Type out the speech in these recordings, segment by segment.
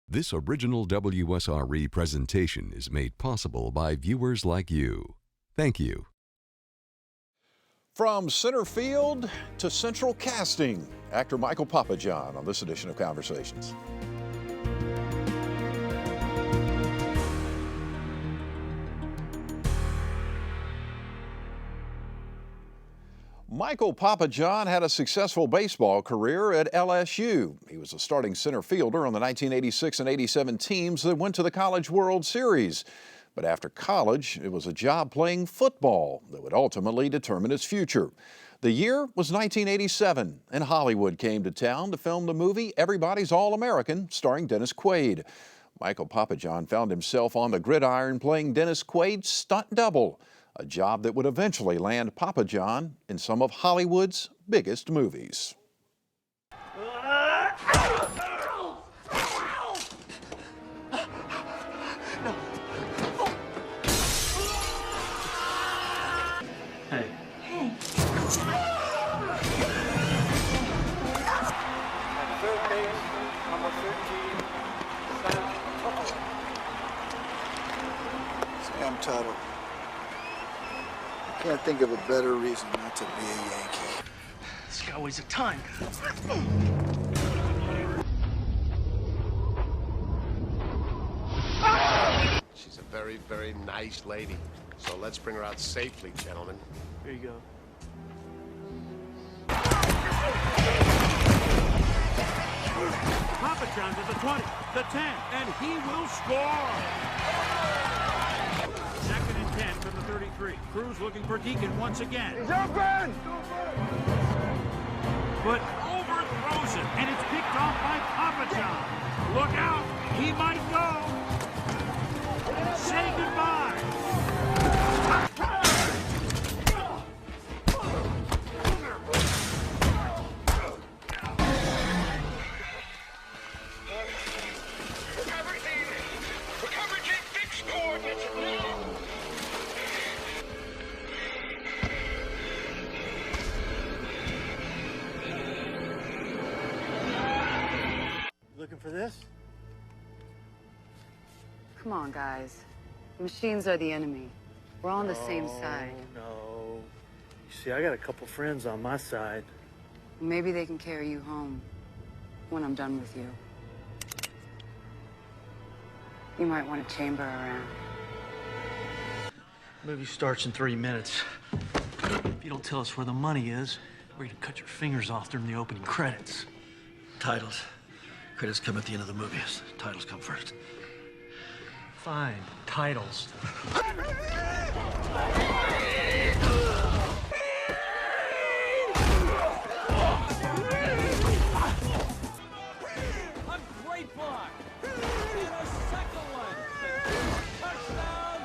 This original WSRE presentation is made possible by viewers like you. Thank you. From center field to central casting, actor Michael Papajohn on this edition of Conversations. Michael Papajohn had a successful baseball career at LSU. He was a starting center fielder on the 1986 and 87 teams that went to the College World Series. But after college, it was a job playing football that would ultimately determine his future. The year was 1987, and Hollywood came to town to film the movie Everybody's All-American, starring Dennis Quaid. Michael Papajohn found himself on the gridiron playing Dennis Quaid's stunt double, a job that would eventually land Papajohn in some of Hollywood's biggest movies. Untitled. I can't think of a better reason not to be a Yankee. This guy weighs a ton. She's a very, very nice lady. So let's bring her out safely, gentlemen. Here you go. Papajohn's at the 20, the 10, and he will score! Second and 10 from the 33. Cruz looking for Deacon once again. He's open! But overthrows it, and it's picked off by Papajohn. Look out, he might go. Say goodbye. Looking for this? Come on, guys. The machines are the enemy. We're all on the same side. No. You see, I got a couple friends on my side. Maybe they can carry you home when I'm done with you. You might want to chamber around. Movie starts in 3 minutes. If you don't tell us where the money is, we're gonna cut your fingers off during the opening credits. Titles. Credits come at the end of the movie. Titles come first. Fine, titles. A great block. And a second one. Touchdown.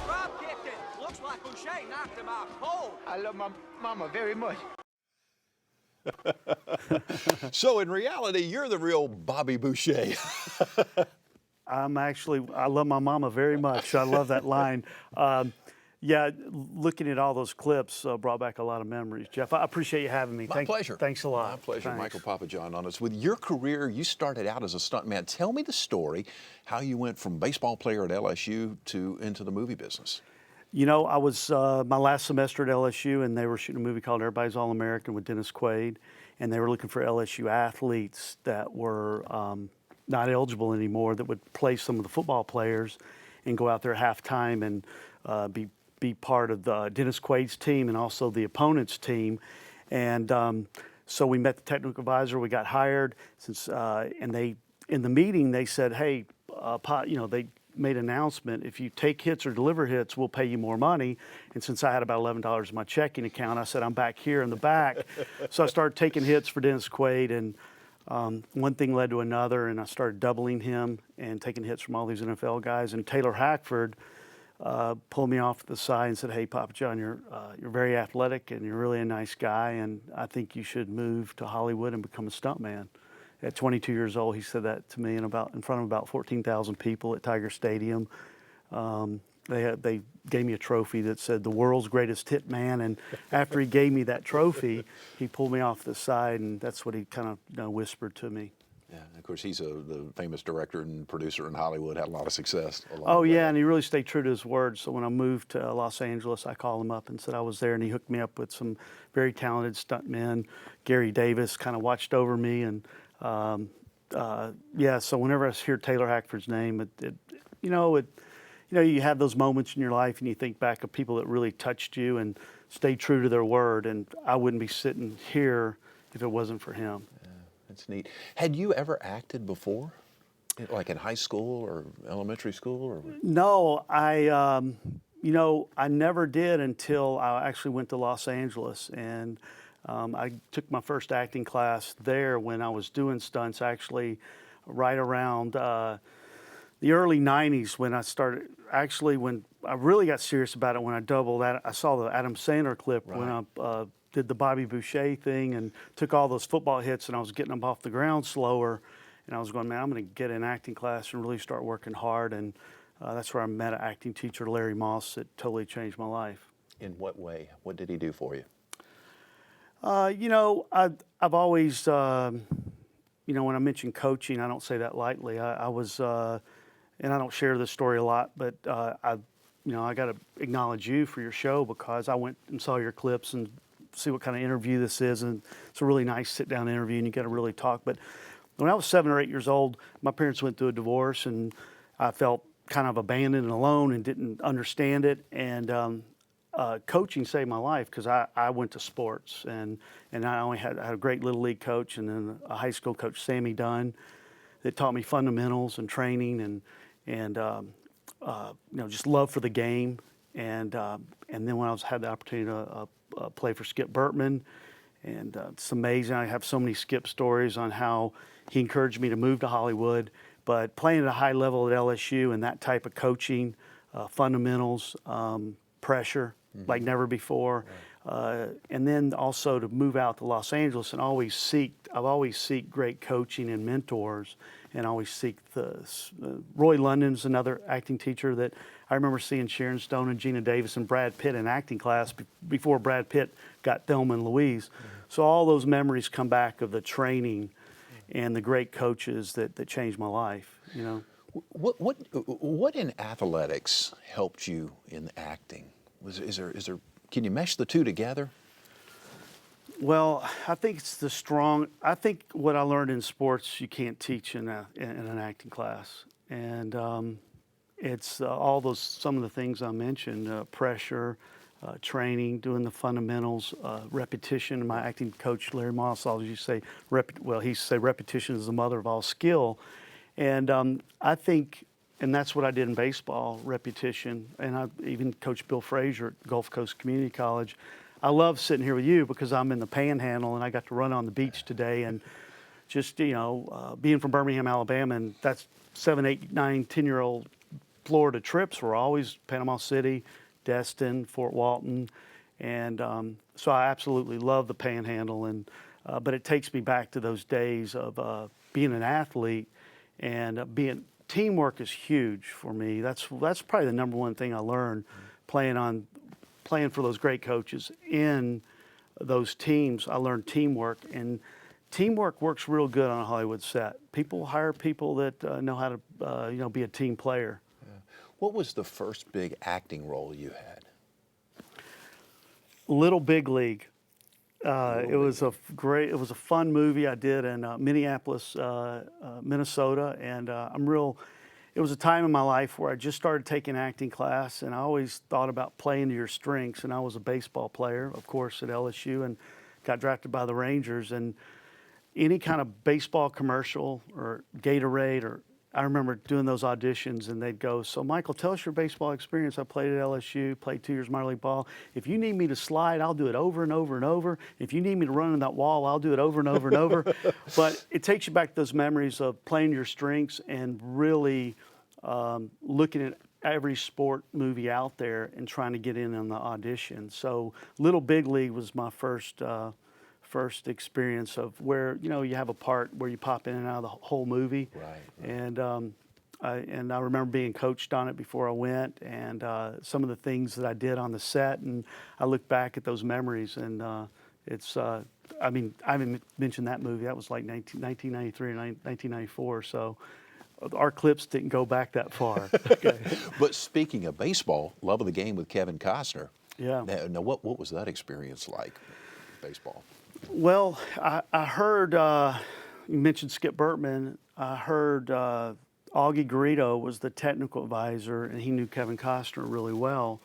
Drop kicked it. Looks like Boucher knocked him out cold. I love my mama very much. So in reality, you're the real Bobby Boucher. I love my mama very much. I love that line. Yeah, looking at all those clips brought back a lot of memories. Jeff, I appreciate you having me. My pleasure. Thanks a lot. My pleasure. Thanks. Michael Papajohn on us. With your career, you started out as a stuntman. Tell me the story, how you went from baseball player at LSU to into the movie business. You know, I was my last semester at LSU, and they were shooting a movie called Everybody's All-American with Dennis Quaid, and they were looking for LSU athletes that were not eligible anymore, that would play some of the football players and go out there at halftime and be part of the Dennis Quaid's team and also the opponent's team. And so we met the technical advisor. We got hired, and they in the meeting they said, "Hey, they made an announcement, if you take hits or deliver hits, we'll pay you more money." And since I had about $11 in my checking account, I said, I'm back here in the back. So I started taking hits for Dennis Quaid, and one thing led to another, and I started doubling him and taking hits from all these NFL guys. And Taylor Hackford pulled me off to the side and said, "Hey, Papajohn, you're very athletic and you're really a nice guy, and I think you should move to Hollywood and become a stuntman." At 22 years old, he said that to me in front of about 14,000 people at Tiger Stadium. They gave me a trophy that said the world's greatest hit man, and after he gave me that trophy, he pulled me off the side, and that's what he kind of whispered to me. Yeah, and of course, he's the famous director and producer in Hollywood, had a lot of success along Oh, the way. yeah, and he really stayed true to his word. So when I moved to Los Angeles, I called him up and said I was there, and he hooked me up with some very talented stuntmen. Gary Davis kind of watched over me, and yeah, so whenever I hear Taylor Hackford's name, you have those moments in your life, and you think back of people that really touched you and stayed true to their word, and I wouldn't be sitting here if it wasn't for him. That's neat. Had you ever acted before, like in high school or elementary school? Or? No, I never did until I actually went to Los Angeles, and I took my first acting class there when I was doing stunts, actually right around the early 90s when I started, actually when I really got serious about it, when I doubled that, I saw the Adam Sandler clip when I did the Bobby Boucher thing and took all those football hits, and I was getting them off the ground slower, and I was going, man, I'm going to get an acting class and really start working hard, and that's where I met an acting teacher, Larry Moss, that totally changed my life. In what way? What did he do for you? I've always, when I mention coaching, I don't say that lightly. I was, and I don't share this story a lot, but I got to acknowledge you for your show, because I went and saw your clips and see what kind of interview this is, and it's a really nice sit-down interview, and you got to really talk. But when I was 7 or 8 years old, my parents went through a divorce, and I felt kind of abandoned and alone and didn't understand it. And coaching saved my life, because I went to sports, and I only had a great little league coach, and then a high school coach, Sammy Dunn, that taught me fundamentals and training and just love for the game. And then when I had the opportunity to play for Skip Burtman, and it's amazing. I have so many Skip stories on how he encouraged me to move to Hollywood, but playing at a high level at LSU and that type of coaching, fundamentals, pressure like never before, and then also to move out to Los Angeles and I've always seek great coaching and mentors, and always seek Roy London's another acting teacher that I remember seeing Sharon Stone and Gina Davis and Brad Pitt in acting class before Brad Pitt got Thelma and Louise. So all those memories come back of the training and the great coaches that changed my life. What in athletics helped you in acting? Can you mesh the two together? Well, I think I think what I learned in sports you can't teach in an acting class, and it's some of the things I mentioned: pressure, training, doing the fundamentals, repetition. My acting coach Larry Moss always used to say, he used to say repetition is the mother of all skill, and I think. And that's what I did in baseball, repetition. And I even coached Bill Frazier at Gulf Coast Community College. I love sitting here with you because I'm in the Panhandle, and I got to run on the beach today. And just, being from Birmingham, Alabama, and that's 7, 8, 9, 10-year-old Florida trips were always Panama City, Destin, Fort Walton. And so I absolutely love the Panhandle. But it takes me back to those days of being an athlete and teamwork is huge for me. That's probably the number one thing I learned playing for those great coaches in those teams. I learned teamwork, and teamwork works real good on a Hollywood set. People hire people that know how to be a team player. Yeah. What was the first big acting role you had? Little Big League. It was a fun movie I did in Minneapolis, Minnesota, and it was a time in my life where I just started taking acting class, and I always thought about playing to your strengths, and I was a baseball player, of course, at LSU, and got drafted by the Rangers, and any kind of baseball commercial or Gatorade, or I remember doing those auditions, and they'd go, so Michael, tell us your baseball experience. I played at LSU, played 2 years minor league ball. If you need me to slide, I'll do it over and over and over. If you need me to run in that wall, I'll do it over and over and over. But it takes you back to those memories of playing your strengths and really looking at every sport movie out there and trying to get in on the audition. So Little Big League was my first experience of where you have a part where you pop in and out of the whole movie. Right. And and I remember being coached on it before I went, and some of the things that I did on the set, and I look back at those memories, and it's, I mean, I haven't mentioned that movie. That was like 1993 or 1994, so our clips didn't go back that far. Okay. But speaking of baseball, Love of the Game with Kevin Costner. Yeah. Now what was that experience like, baseball? Well, I heard, you mentioned Skip Bertman. I heard Augie Garrido was the technical advisor, and he knew Kevin Costner really well.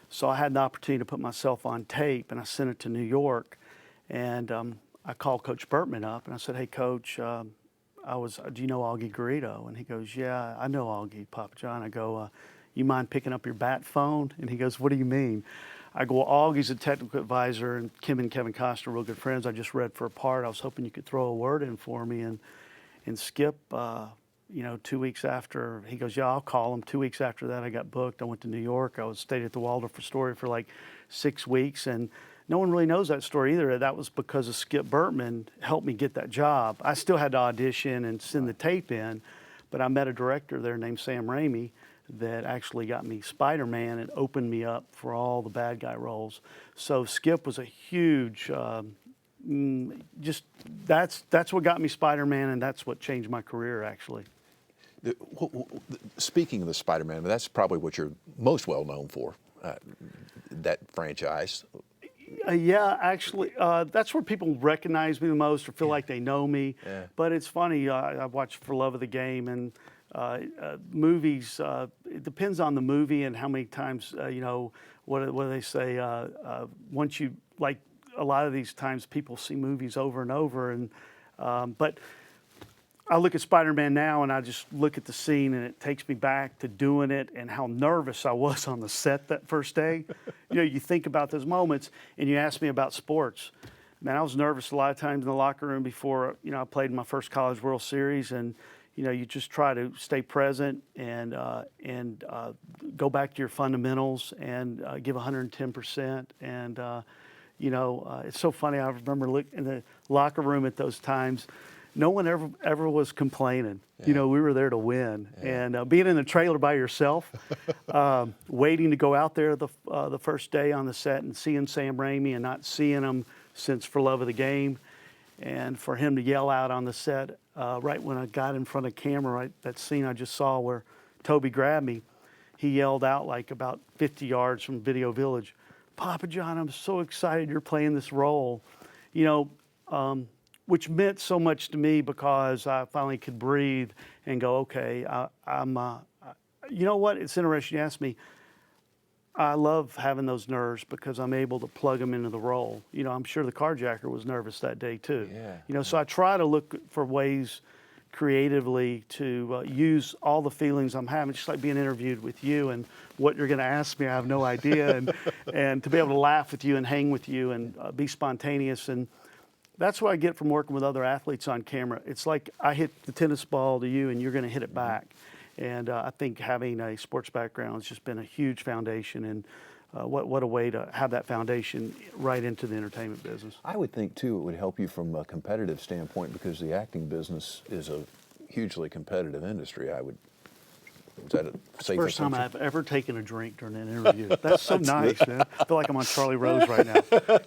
So I had the opportunity to put myself on tape, and I sent it to New York. And I called Coach Bertman up, and I said, hey, Coach, do you know Augie Garrido? And he goes, yeah, I know Augie, Papajohn. I go, you mind picking up your bat phone? And he goes, what do you mean? I go, well, Augie's a technical advisor, and Kim and Kevin Costner are real good friends. I just read for a part. I was hoping you could throw a word in for me. And Skip, 2 weeks after, he goes, yeah, I'll call him. 2 weeks after that, I got booked. I went to New York. I stayed at the Waldorf Astoria for like 6 weeks. And no one really knows that story either. That was because of Skip Bertman helped me get that job. I still had to audition and send the tape in, but I met a director there named Sam Raimi that actually got me Spider-Man and opened me up for all the bad guy roles. So Skip was a huge, that's what got me Spider-Man, and that's what changed my career, actually. Speaking of the Spider-Man, that's probably what you're most well known for, that franchise. Yeah, actually, that's where people recognize me the most or feel like they know me. Yeah. But it's funny, I watched For Love of the Game, and movies, it depends on the movie and how many times, what do they say, once you, like a lot of these times people see movies over and over, and but I look at Spider-Man now and I just look at the scene and it takes me back to doing it and how nervous I was on the set that first day. You think about those moments, and you ask me about sports. Man, I was nervous a lot of times in the locker room before, I played in my first College World Series, and you just try to stay present and go back to your fundamentals and give 110%. And it's so funny. I remember looking in the locker room at those times. No one ever was complaining. Yeah. We were there to win. Yeah. And being in the trailer by yourself, waiting to go out there the first day on the set and seeing Sam Raimi and not seeing him since For Love of the Game, and for him to yell out on the set right when I got in front of camera, right, that scene I just saw where Toby grabbed me, he yelled out like about 50 yards from Video Village, Papajohn, I'm so excited you're playing this role. Which meant so much to me because I finally could breathe and go, okay, you know what? It's interesting you asked me. I love having those nerves because I'm able to plug them into the role. I'm sure the carjacker was nervous that day too. Yeah. So I try to look for ways creatively to use all the feelings I'm having, just like being interviewed with you, and what you're going to ask me, I have no idea, and to be able to laugh with you and hang with you and be spontaneous. And that's what I get from working with other athletes on camera. It's like I hit the tennis ball to you and you're going to hit it back. And I think having a sports background has just been a huge foundation, and what a way to have that foundation right into the entertainment business. I would think, too, it would help you from a competitive standpoint because the acting business is a hugely competitive industry. Is that a safe First time assumption? I've ever taken a drink during an interview. That's so nice, man. I feel like I'm on Charlie Rose right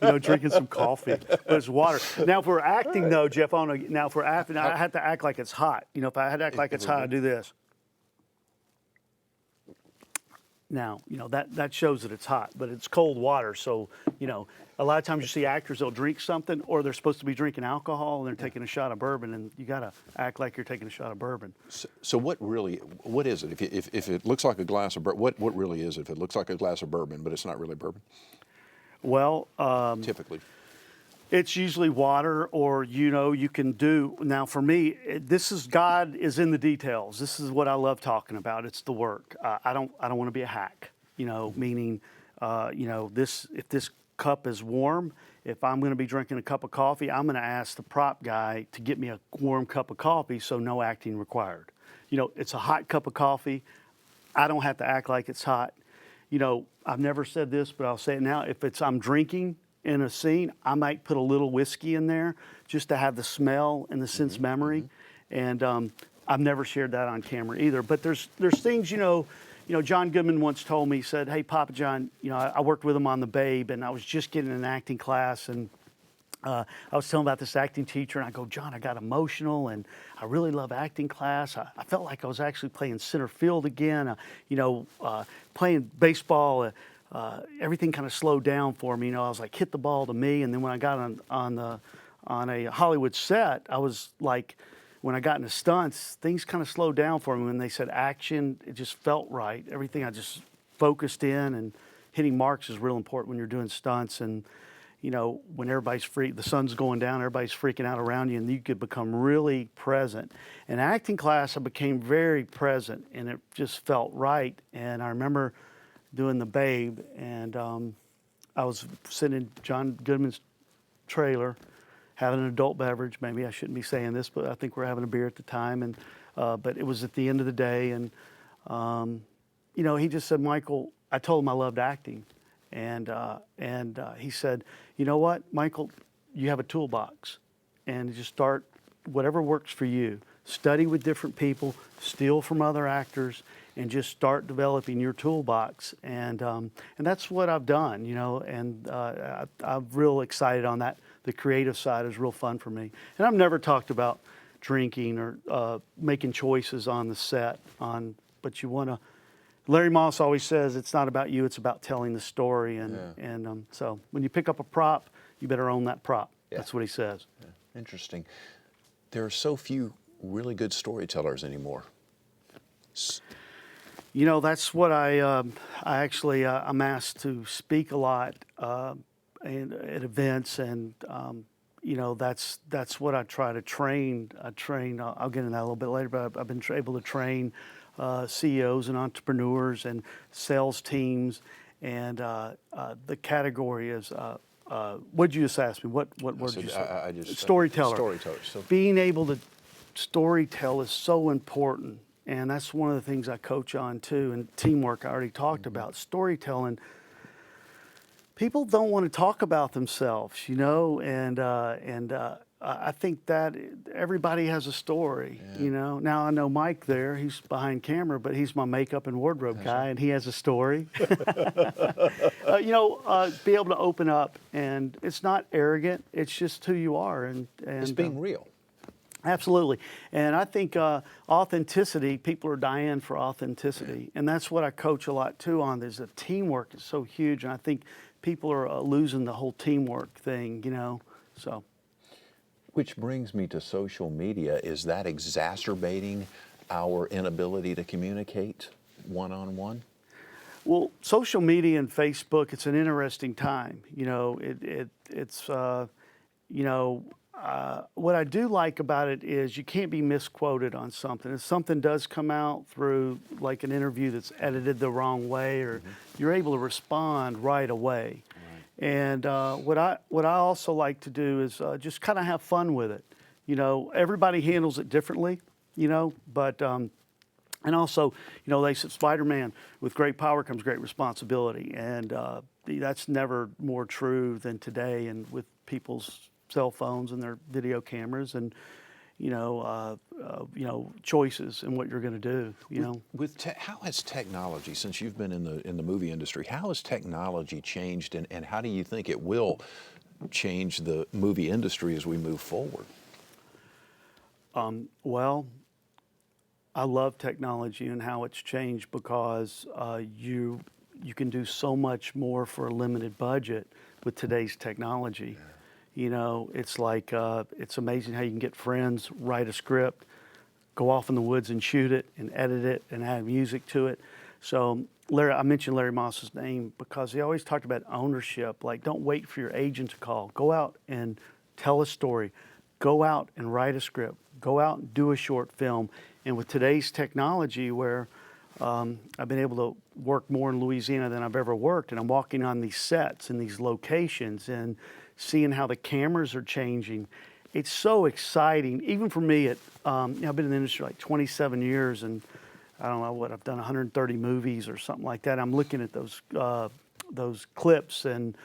now, drinking some coffee. But it's water. Now, for acting, though, Jeff, now for acting, I have to act like it's hot. If I had to act like it's hot, I do this. Now, that shows that it's hot, but it's cold water. So, a lot of times you see actors, they'll drink something, or they're supposed to be drinking alcohol and they're taking a shot of bourbon, and you got to act like you're taking a shot of bourbon. So what is it? If it looks like a glass of bourbon, what really is it? If it looks like a glass of bourbon, but it's not really bourbon? Well, typically. It's usually water, or you can do. Now, for me, God is in the details. This is what I love talking about. It's the work. I don't want to be a hack. Meaning, if this cup is warm, if I'm going to be drinking a cup of coffee, I'm going to ask the prop guy to get me a warm cup of coffee, so no acting required. It's a hot cup of coffee. I don't have to act like it's hot. I've never said this, but I'll say it now. If I'm drinking in a scene, I might put a little whiskey in there just to have the smell and the sense memory. And I've never shared that on camera either. But there's things, John Goodman once told me, he said, "Hey, Papajohn, I worked with him on The Babe, and I was just getting an acting class, and I was telling about this acting teacher, and I go, John, I got emotional, and I really love acting class. I felt like I was actually playing center field again. Playing baseball, everything kind of slowed down for me. I was like, hit the ball to me, and then when I got on a Hollywood set, I was like, when I got into stunts, things kind of slowed down for me. When they said action, it just felt right. Everything I just focused in, and hitting marks is real important when you're doing stunts. And, when everybody's the sun's going down, everybody's freaking out around you, and you could become really present. In acting class, I became very present, and it just felt right. And I remember doing The Babe, and I was sitting in John Goodman's trailer, having an adult beverage. Maybe I shouldn't be saying this, but I think we're having a beer at the time. And but it was at the end of the day, and he just said, Michael, I told him I loved acting, and he said, you know what, Michael, you have a toolbox, and just start whatever works for you. Study with different people, steal from other actors, and just start developing your toolbox. And that's what I've done, and I'm real excited on that. The creative side is real fun for me. And I've never talked about drinking or making choices on the set. But you want to. Larry Moss always says it's not about you; it's about telling the story. And so when you pick up a prop, you better own that prop. Yeah. That's what he says. Yeah. Interesting. There are so few really good storytellers anymore. That's what I'm asked to speak a lot at events, and that's what I try to train. I'll get into that a little bit later, but I've been able to train CEOs and entrepreneurs and sales teams, and the category is what'd you just ask me? What word did you say? I just storyteller. Storyteller. So being able to storytell is so important. And that's one of the things I coach on too. And teamwork, I already talked about. Storytelling, people don't want to talk about themselves, and I think that everybody has a story, Now I know Mike there, he's behind camera, but he's my makeup and wardrobe guy, and he has a story. Be able to open up, and it's not arrogant, it's just who you are. And it's being real. Absolutely. And I think authenticity, people are dying for authenticity. Yeah. And that's what I coach a lot too on, is that teamwork is so huge. And I think people are losing the whole teamwork thing, so. Which brings me to social media. Is that exacerbating our inability to communicate one-on-one? Well, social media and Facebook, it's an interesting time. What I do like about it is you can't be misquoted on something. If something does come out through like an interview that's edited the wrong way, or you're able to respond right away. Right. And what I also like to do is just kind of have fun with it. Everybody handles it differently, but and also, they said Spider-Man, with great power comes great responsibility. And that's never more true than today, and with people's cell phones and their video cameras, and choices and what you're going to do. How has technology, since you've been in the movie industry, how has technology changed, and how do you think it will change the movie industry as we move forward? Well, I love technology and how it's changed, because you can do so much more for a limited budget with today's technology. Yeah. It's like, it's amazing how you can get friends, write a script, go off in the woods and shoot it and edit it and add music to it. So I mentioned Larry Moss's name because he always talked about ownership. Like, don't wait for your agent to call. Go out and tell a story. Go out and write a script. Go out and do a short film. And with today's technology, where I've been able to work more in Louisiana than I've ever worked, and I'm walking on these sets and these locations and seeing how the cameras are changing. It's so exciting, even for me. I've been in the industry like 27 years, and I don't know what, I've done 130 movies or something like that. I'm looking at those clips, and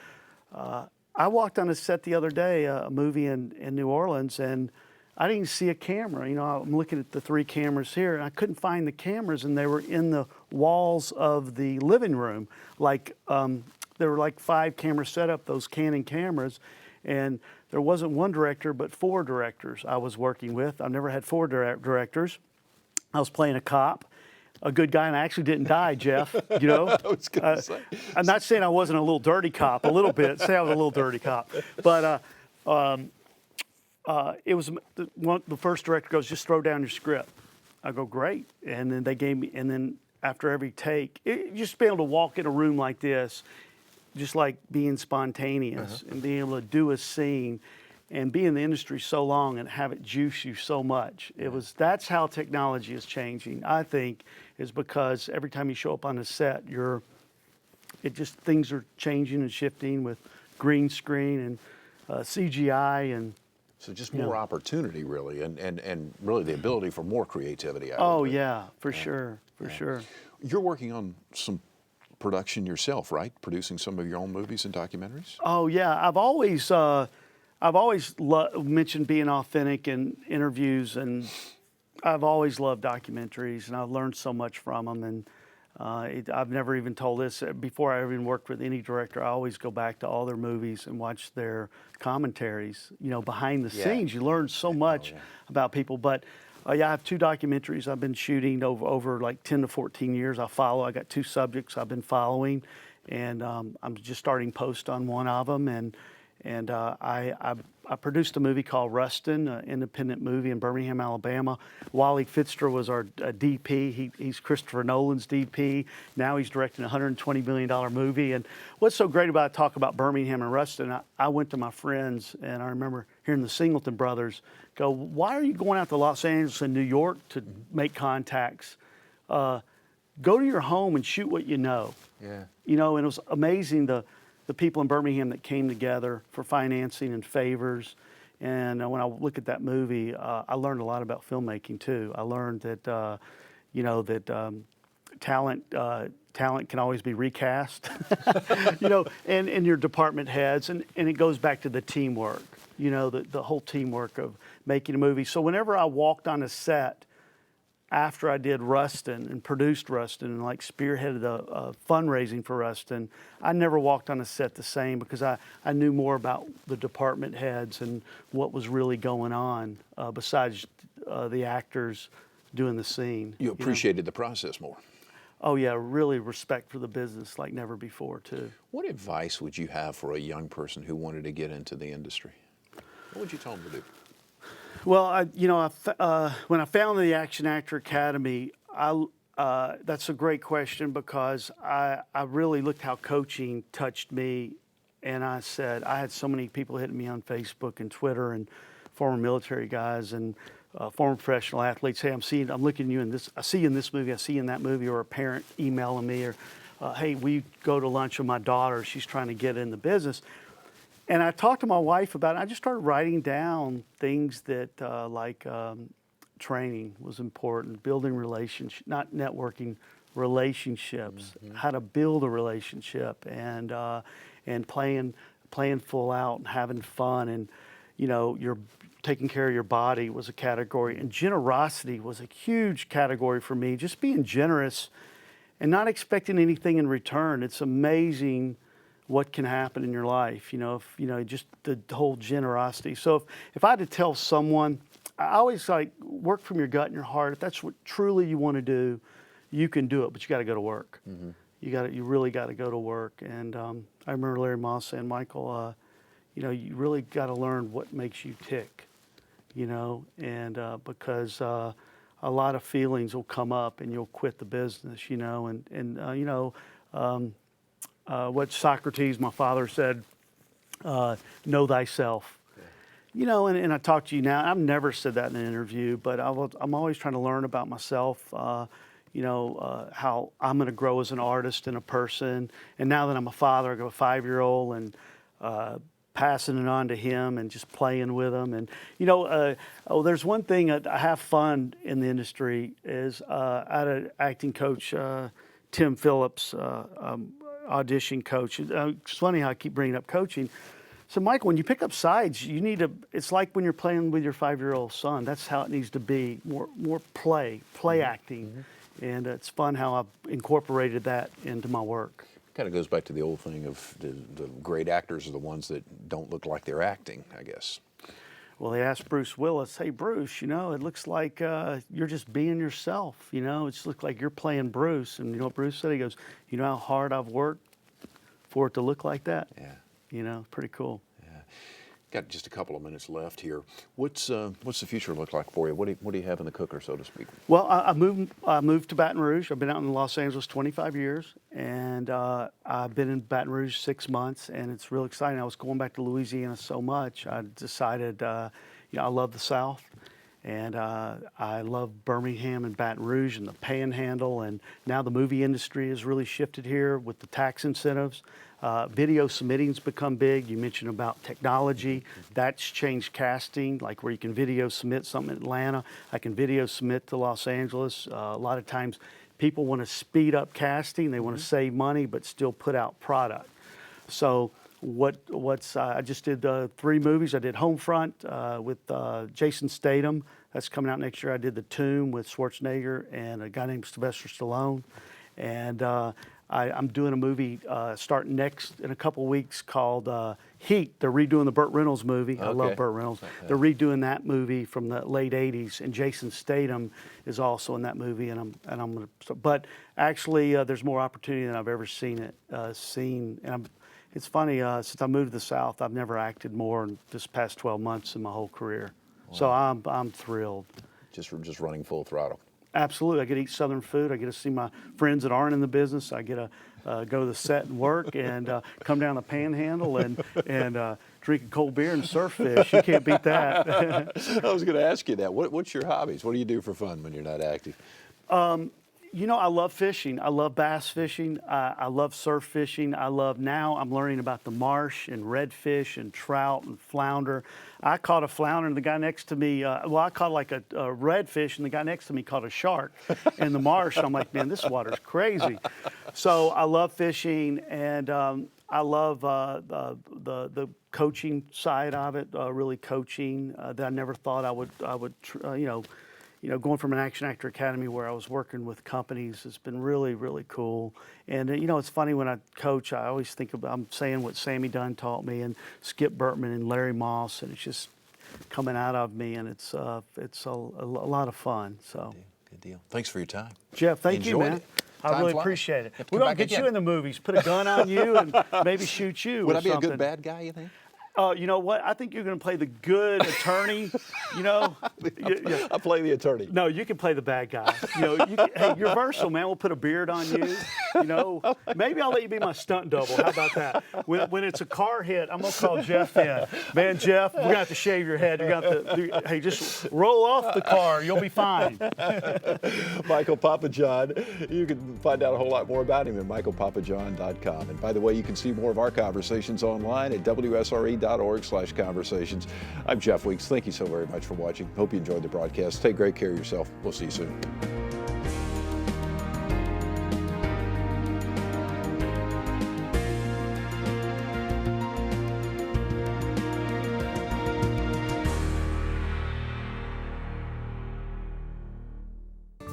I walked on a set the other day, a movie in New Orleans, and I didn't see a camera. You know, I'm looking at the 3 cameras here, and I couldn't find the cameras, and they were in the walls of the living room. Like, there were like 5 cameras set up, those Canon cameras, and there wasn't 1 director, but 4 directors I was working with. I've never had 4 directors. I was playing a cop, a good guy, and I actually didn't die, Jeff, you know? I was going to say. I'm not saying I wasn't a little dirty cop, a little bit. Say I was a little dirty cop. But it was the first director goes, just throw down your script. I go, great. And then they gave me, and then after every take, just be able to walk in a room like this, just like being spontaneous and being able to do a scene and be in the industry so long and have it juice you so much. That's how technology is changing, I think, is because every time you show up on a set, things are changing and shifting with green screen and CGI and. So just more opportunity, really, and really the ability for more creativity. For sure. You're working on some production yourself, right? Producing some of your own movies and documentaries? Oh, yeah. I've always mentioned being authentic in interviews, and I've always loved documentaries, and I've learned so much from them. And I've never even told this before I even worked with any director. I always go back to all their movies and watch their commentaries. You know, behind the scenes, you learn so much about people. But I have 2 documentaries I've been shooting over like 10 to 14 years. I got 2 subjects I've been following, and I'm just starting post on one of them. And I produced a movie called Rustin, an independent movie in Birmingham, Alabama. Wally Fitzgerald was our DP. He's Christopher Nolan's DP. Now he's directing a $120 million movie. And what's so great about talk about Birmingham and Rustin, I went to my friends, and I remember hearing the Singleton brothers go, why are you going out to Los Angeles and New York to make contacts? Go to your home and shoot what you know. Yeah. You know, and it was amazing the people in Birmingham that came together for financing and favors. And when I look at that movie, I learned a lot about filmmaking too. I learned that, talent can always be recast, you know, and your department heads. And it goes back to the teamwork, you know, the whole teamwork of making a movie. So whenever I walked on a set, after I did Rustin and produced Rustin and like spearheaded the fundraising for Rustin, I never walked on a set the same because I knew more about the department heads and what was really going on besides the actors doing the scene. You appreciated the process more. Oh yeah, really respect for the business like never before too. What advice would you have for a young person who wanted to get into the industry? What would you tell them to do? Well, when I founded the Action Actor Academy, that's a great question because I really looked how coaching touched me, and I said I had so many people hitting me on Facebook and Twitter and former military guys and former professional athletes. Hey, I'm looking at you in this. I see you in this movie. I see you in that movie. Or a parent emailing me, or hey, we go to lunch with my daughter. She's trying to get in the business. And I talked to my wife about it. I just started writing down things that training was important, building relationships, not networking, relationships, how to build a relationship, and playing full out and having fun, and you know, you're taking care of your body was a category, and generosity was a huge category for me. Just being generous and not expecting anything in return. It's amazing what can happen in your life, you know, if, you know, just the whole generosity. So if I had to tell someone, I always like work from your gut and your heart. If that's what truly you want to do, you can do it, but you got to go to work. You really got to go to work. And I remember Larry Moss saying, Michael, you know, you really got to learn what makes you tick, you know, and because a lot of feelings will come up and you'll quit the business, you know, what Socrates, my father, said, know thyself. You know, and I talk to you now, I've never said that in an interview, but I'm always trying to learn about myself, you know, how I'm going to grow as an artist and a person. And now that I'm a father, I got a 5-year-old, and passing it on to him and just playing with him. And, you know, there's one thing I have fun in the industry is I had an acting coach, Tim Phillips, audition coach. It's funny how I keep bringing up coaching. So, Michael, when you pick up sides, you need to. It's like when you're playing with your 5-year-old son. That's how it needs to be. More play acting, and it's fun how I've incorporated that into my work. Kind of goes back to the old thing of the great actors are the ones that don't look like they're acting, I guess. Well, they asked Bruce Willis, "Hey, Bruce, you know, it looks like you're just being yourself. You know, it just looks like you're playing Bruce." And you know what Bruce said? He goes, "You know how hard I've worked for it to look like that." Yeah. You know, pretty cool. Yeah. Got just a couple of minutes left here. What's the future look like for you? What do you have in the cooker, so to speak? Well, I moved to Baton Rouge. I've been out in Los Angeles 25 years, and I've been in Baton Rouge 6 months, and it's real exciting. I was going back to Louisiana so much, I decided, you know, I love the South, and I love Birmingham and Baton Rouge and the Panhandle, and now the movie industry has really shifted here with the tax incentives. Video submitting's become big. You mentioned about technology. That's changed casting, like where you can video submit something in Atlanta. I can video submit to Los Angeles. A lot of times people want to speed up casting. They want to save money but still put out product. So I just did 3 movies. I did Homefront with Jason Statham. That's coming out next year. I did The Tomb with Schwarzenegger and a guy named Sylvester Stallone. And I'm doing a movie starting next in a couple weeks called Heat. They're redoing the Burt Reynolds movie. I love Burt Reynolds. They're redoing that movie from the late '80s, and Jason Statham is also in that movie. And I'm gonna. But actually, there's more opportunity than I've ever seen. It's funny. Since I moved to the South, I've never acted more in this past 12 months in my whole career. Wow. So I'm thrilled. Just running full throttle. Absolutely. I get to eat Southern food. I get to see my friends that aren't in the business. I get to go to the set and work and come down the Panhandle and drink a cold beer and surf fish. You can't beat that. I was going to ask you that. What's your hobbies? What do you do for fun when you're not active? You know, I love fishing. I love bass fishing. I love surf fishing. Now I'm learning about the marsh and redfish and trout and flounder. I caught a flounder and the guy next to me, I caught like a redfish and the guy next to me caught a shark in the marsh. I'm like, man, this water's crazy. So I love fishing, and I love the coaching side of it, really coaching that I never thought I would you know, going from an Action Actor Academy where I was working with companies has been really, really cool. And, you know, it's funny when I coach, I always think about, I'm saying what Sammy Dunn taught me and Skip Burtman and Larry Moss, and it's just coming out of me, and it's a lot of fun. So Good deal. Thanks for your time. Jeff, thank you, man. It. I really appreciate it. We're going to get you in the movies, put a gun on you, and maybe shoot you. Would I be something. a good bad guy, you think? You know what? I think you're going to play the good attorney. You know, I'll play the attorney. No, you can play the bad guy. You know, hey, you're versatile, man. We'll put a beard on you. You know, maybe I'll let you be my stunt double. How about that? When it's a car hit, I'm going to call Jeff in. Man, Jeff, we're going to have to shave your head. You're going to have to, hey, just roll off the car. You'll be fine. Michael Papajohn. You can find out a whole lot more about him at michaelpapajohn.com. And by the way, you can see more of our conversations online at WSRE.org/conversations. I'm Jeff Weeks. Thank you so very much for watching. Hope you enjoyed the broadcast. Take great care of yourself. We'll see you soon.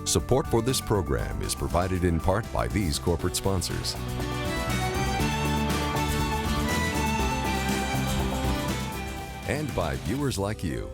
Support for this program is provided in part by these corporate sponsors. And by viewers like you.